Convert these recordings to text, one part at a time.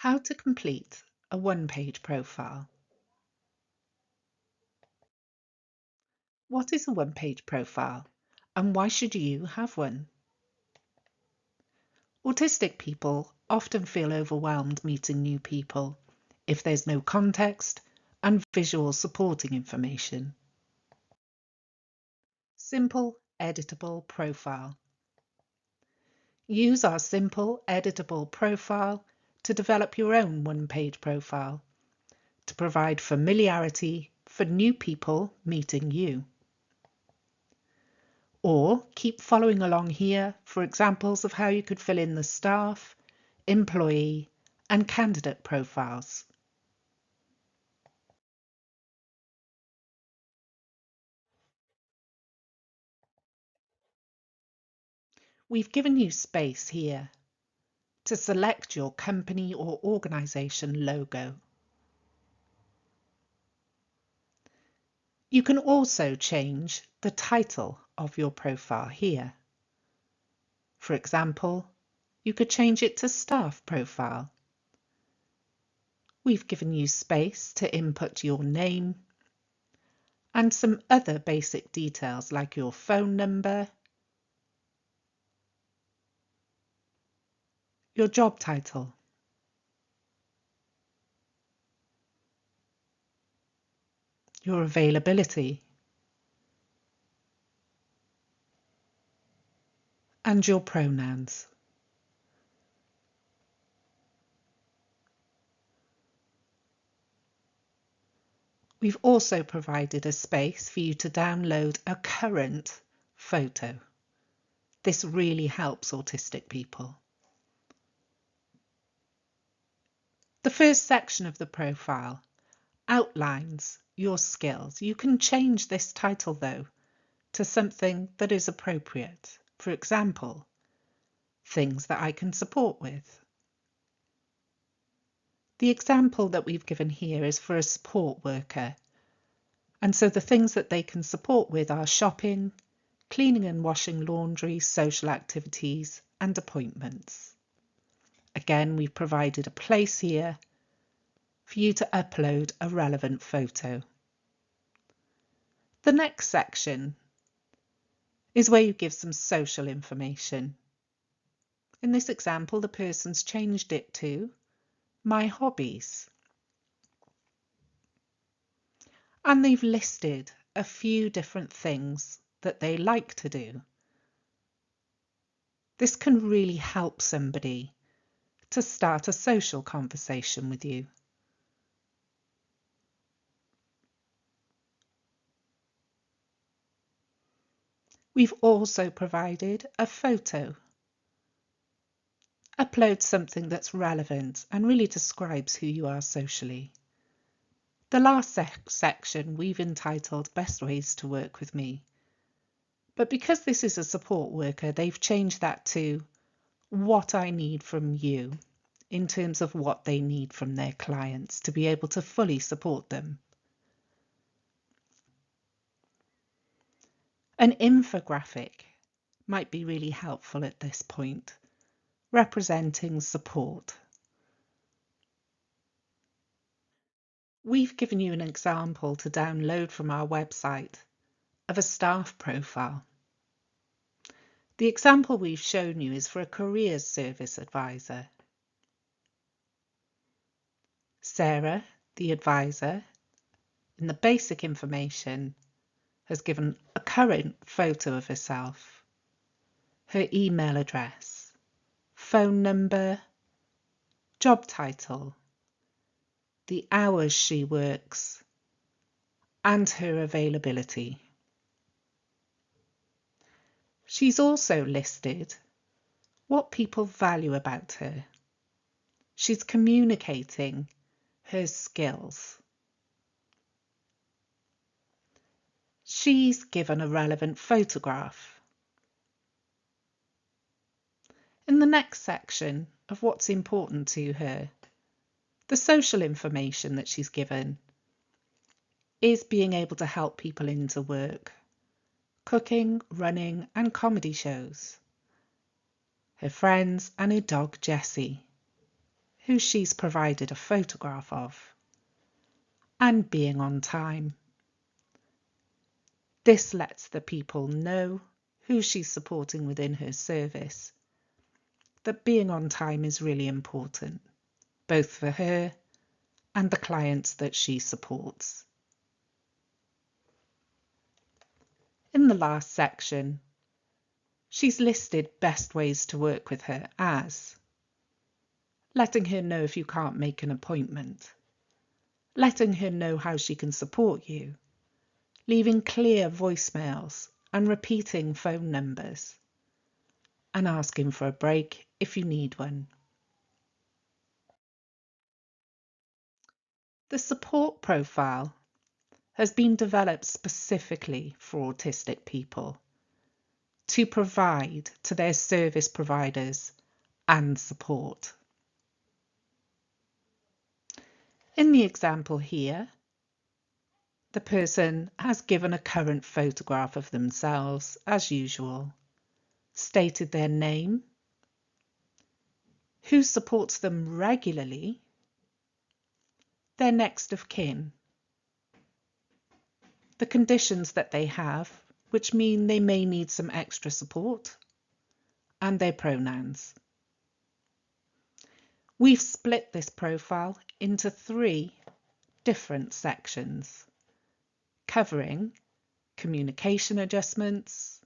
How to complete a one-page profile. What is a one-page profile and why should you have one? Autistic people often feel overwhelmed meeting new people if there's no context and visual supporting information. Simple editable profile. Use our simple editable profile to develop your own one-page profile to provide familiarity for new people meeting you. Or keep following along here for examples of how you could fill in the staff, employee, and candidate profiles. We've given you space here to select your company or organisation logo. You can also change the title of your profile here. For example, you could change it to staff profile. We've given you space to input your name and some other basic details like your phone number, your job title, your availability, and your pronouns. We've also provided a space for you to download a current photo. This really helps autistic people. The first section of the profile outlines your skills. You can change this title though to something that is appropriate. For example, things that I can support with. The example that we've given here is for a support worker. And so the things that they can support with are shopping, cleaning and washing laundry, social activities, and appointments. Again, we've provided a place here for you to upload a relevant photo. The next section is where you give some social information. In this example, the person's changed it to my hobbies. And they've listed a few different things that they like to do. This can really help somebody to start a social conversation with you. We've also provided a photo. Upload something that's relevant and really describes who you are socially. The last section we've entitled Best Ways to Work with Me. But because this is a support worker, they've changed that to what I need from you in terms of what they need from their clients to be able to fully support them. An infographic might be really helpful at this point, representing support. We've given you an example to download from our website of a staff profile. The example we've shown you is for a careers service advisor. Sarah, the advisor, in the basic information, has given a current photo of herself, her email address, phone number, job title, the hours she works, and her availability. She's also listed what people value about her. She's communicating her skills. She's given a relevant photograph. In the next section of what's important to her, the social information that she's given is being able to help people into work, cooking, running, and comedy shows, her friends and her dog Jessie. who she's provided a photograph of, and being on time. This lets the people know who she's supporting within her service, that being on time is really important, both for her and the clients that she supports. In the last section, she's listed best ways to work with her as letting her know if you can't make an appointment, letting her know how she can support you, leaving clear voicemails and repeating phone numbers, and asking for a break if you need one. The support profile has been developed specifically for autistic people to provide to their service providers and support. In the example here, the person has given a current photograph of themselves as usual, stated their name, who supports them regularly, their next of kin, the conditions that they have, which mean they may need some extra support, and their pronouns. We've split this profile into 3 different sections, covering communication adjustments,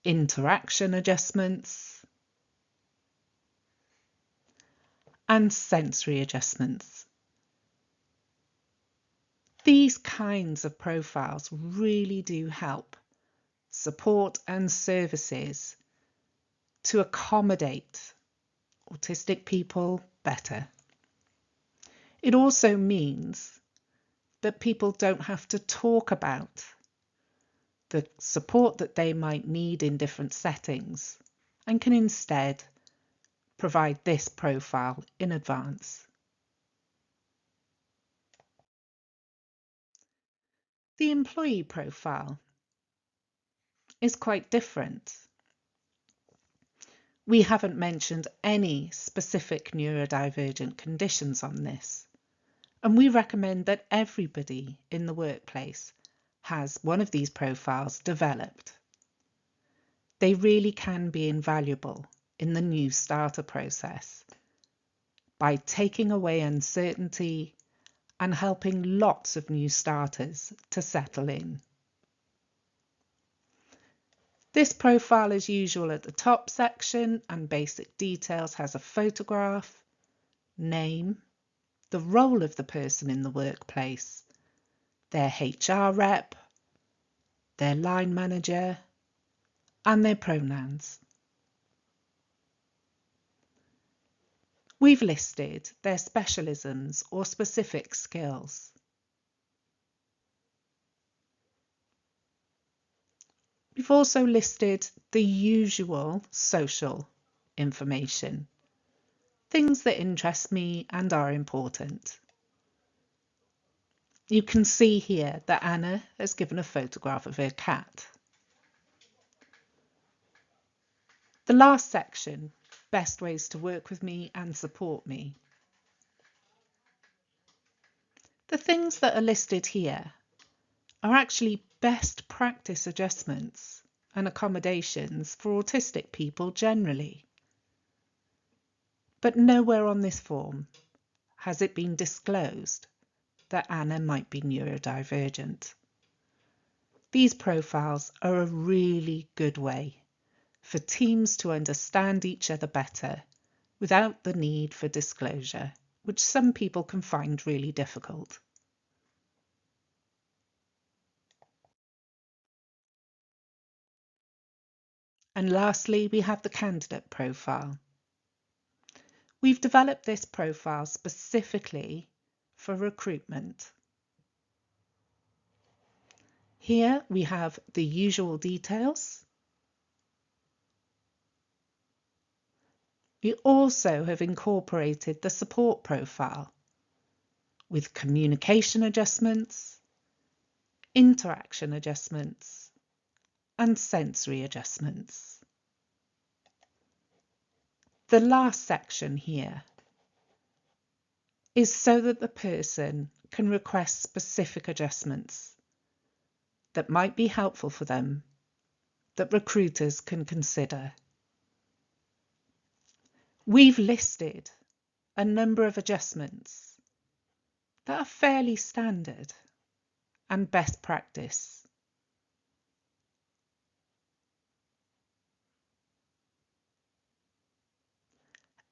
interaction adjustments, and sensory adjustments. These kinds of profiles really do help support and services to accommodate autistic people better. It also means that people don't have to talk about the support that they might need in different settings and can instead provide this profile in advance. The employee profile is quite different. We haven't mentioned any specific neurodivergent conditions on this, and we recommend that everybody in the workplace has one of these profiles developed. They really can be invaluable in the new starter process by taking away uncertainty and helping lots of new starters to settle in. This profile, as usual, at the top section and basic details has a photograph, name, the role of the person in the workplace, their HR rep, their line manager, and their pronouns. We've listed their specialisms or specific skills. We've also listed the usual social information, things that interest me and are important. You can see here that Anna has given a photograph of her cat. The last section, best ways to work with me and support me. The things that are listed here are actually best practice adjustments and accommodations for autistic people generally. But nowhere on this form has it been disclosed that Anna might be neurodivergent. These profiles are a really good way for teams to understand each other better without the need for disclosure, which some people can find really difficult. And lastly, we have the candidate profile. We've developed this profile specifically for recruitment. Here we have the usual details. We also have incorporated the support profile with communication adjustments, interaction adjustments, and sensory adjustments. The last section here is so that the person can request specific adjustments that might be helpful for them, that recruiters can consider. We've listed a number of adjustments that are fairly standard and best practice.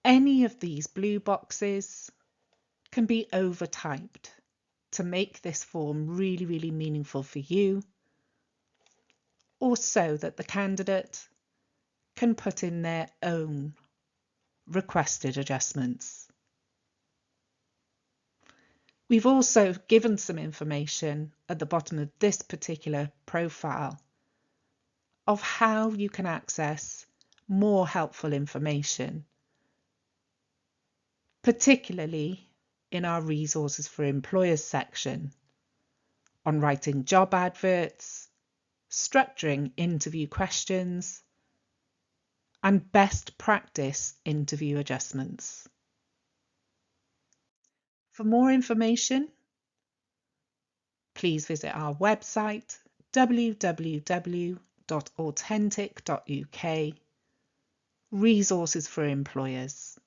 Any of these blue boxes can be overtyped to make this form really, really meaningful for you, or so that the candidate can put in their own requested adjustments. We've also given some information at the bottom of this particular profile of how you can access more helpful information, particularly in our resources for employers section, on writing job adverts, structuring interview questions, and best practice interview adjustments. For more information, please visit our website www.autentic.uk, resources for employers.